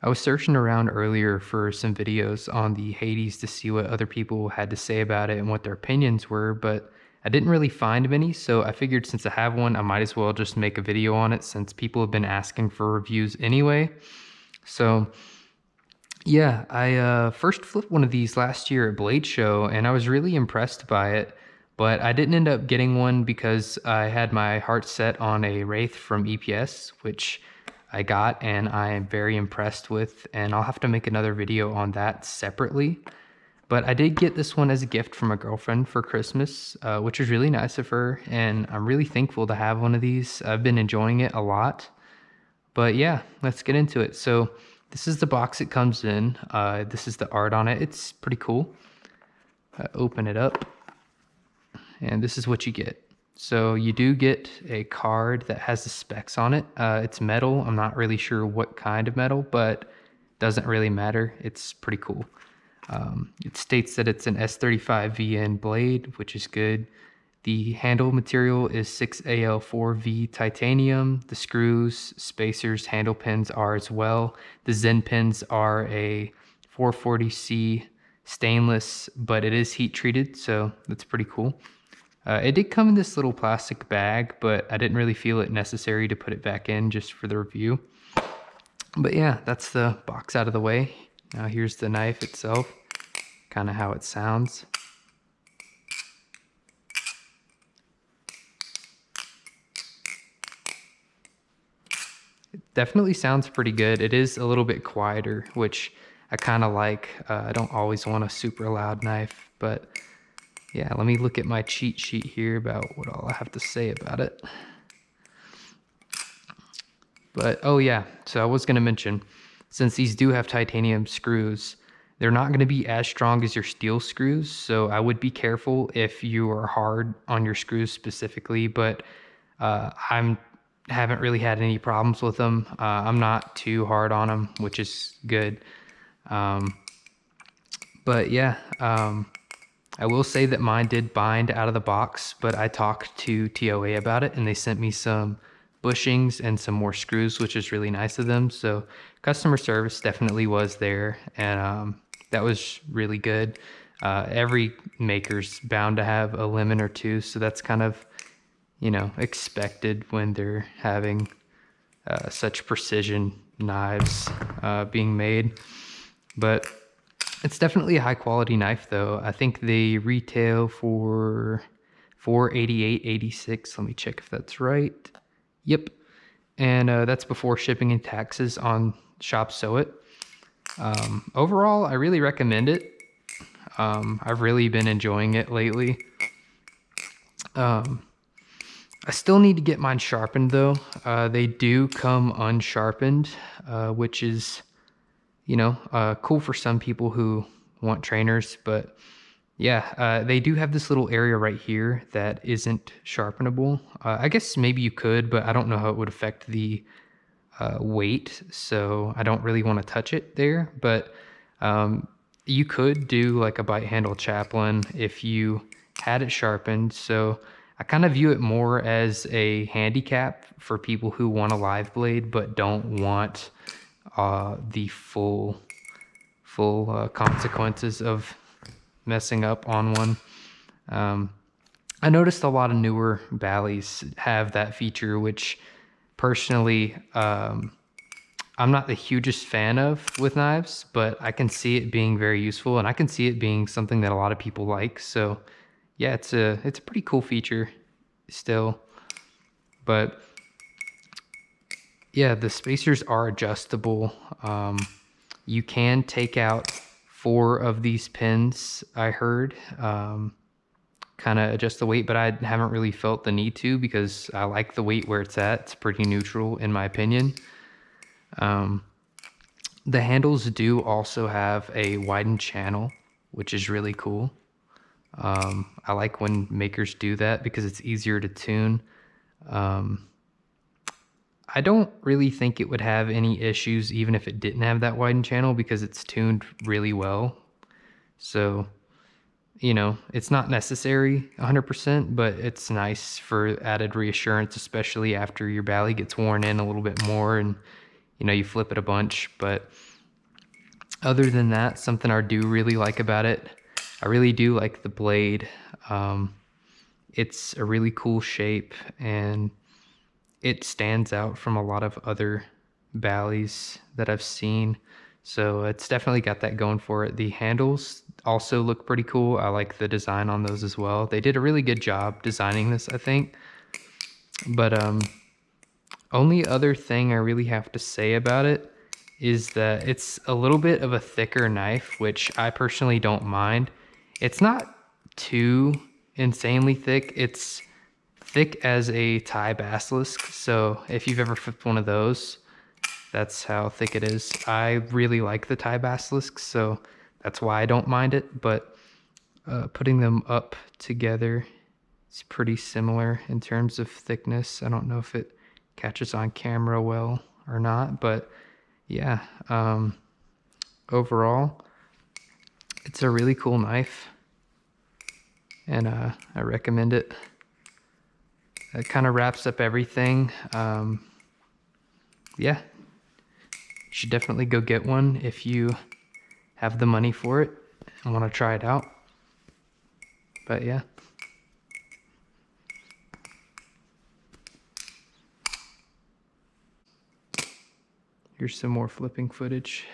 I was searching around earlier for some videos on the Hades to see what other people had to say about it and what their opinions were, but I didn't really find many, so I figured since I have one, I might as well just make a video on it since people have been asking for reviews anyway. So yeah, I first flipped one of these last year at Blade Show, and I was really impressed by it. But I didn't end up getting one because I had my heart set on a Wraith from EPS, which I got, and I am very impressed with. And I'll have to make another video on that separately. But I did get this one as a gift from a girlfriend for Christmas, which was really nice of her, and I'm really thankful to have one of these. I've been enjoying it a lot. But yeah, let's get into it. So this is the box it comes in. This is the art on it. It's pretty cool. Open it up, and this is what you get. So you do get a card that has the specs on it. It's metal. I'm not really sure what kind of metal, but doesn't really matter. It's pretty cool. It states that it's an S35 VN blade, which is good. The handle material is 6AL4V titanium. The screws, spacers, handle pins are as well. The Zen pins are a 440C stainless, but it is heat treated, so that's pretty cool. It did come in this little plastic bag, but I didn't really feel it necessary to put it back in just for the review. But yeah, that's the box out of the way. Now here's the knife itself, kind of how it sounds. It definitely sounds pretty good. It is a little bit quieter, which I kind of like. I don't always want a super loud knife, but yeah, let me look at my cheat sheet here about what all I have to say about it. But oh yeah, so I was going to mention, since these do have titanium screws, they're not going to be as strong as your steel screws, so I would be careful if you are hard on your screws specifically, but I haven't really had any problems with them. I'm not too hard on them, which is good. But yeah, I will say that mine did bind out of the box, but I talked to TOA about it, and they sent me some bushings and some more screws, which is really nice of them. So customer service definitely was there, and that was really good. Every maker's bound to have a lemon or two, so that's kind of, you know, expected when they're having such precision knives being made. But it's definitely a high quality knife though. I think they retail for $488.86. Let me check if that's right. Yep. And that's before shipping and taxes on Shop Sew It. Overall, I really recommend it. I've really been enjoying it lately. I still need to get mine sharpened though. They do come unsharpened, which is, you know, cool for some people who want trainers, but yeah, they do have this little area right here that isn't sharpenable. I guess maybe you could, but I don't know how it would affect the weight, so I don't really want to touch it there, but you could do like a bite handle chaplain if you had it sharpened. So I kind of view it more as a handicap for people who want a live blade but don't want the full consequences of messing up on one. I noticed a lot of newer Bally's have that feature, which personally I'm not the hugest fan of with knives, but I can see it being very useful, and I can see it being something that a lot of people like. So yeah, it's a pretty cool feature still. But yeah, the spacers are adjustable. You can take out 4 of these pins, I heard, kind of adjust the weight, but I haven't really felt the need to because I like the weight where it's at. It's pretty neutral in my opinion. The handles do also have a widened channel, which is really cool. I like when makers do that because it's easier to tune. I don't really think it would have any issues even if it didn't have that widened channel because it's tuned really well. So, you know, it's not necessary 100%, but it's nice for added reassurance, especially after your Bally gets worn in a little bit more and you know, you flip it a bunch. But other than that, something I do really like about it, I really do like the blade. It's a really cool shape, and it stands out from a lot of other Bally's that I've seen. So it's definitely got that going for it. The handles also look pretty cool. I like the design on those as well. They did a really good job designing this, I think. But only other thing I really have to say about it is that it's a little bit of a thicker knife, which I personally don't mind. It's not too insanely thick. It's thick as a Thai basilisk. So if you've ever flipped one of those, that's how thick it is. I really like the Thai basilisk, so that's why I don't mind it. But putting them up together, it's pretty similar in terms of thickness. I don't know if it catches on camera well or not, but yeah, overall, it's a really cool knife, and I recommend it. That kind of wraps up everything. Yeah, you should definitely go get one if you have the money for it and want to try it out. But yeah. Here's some more flipping footage.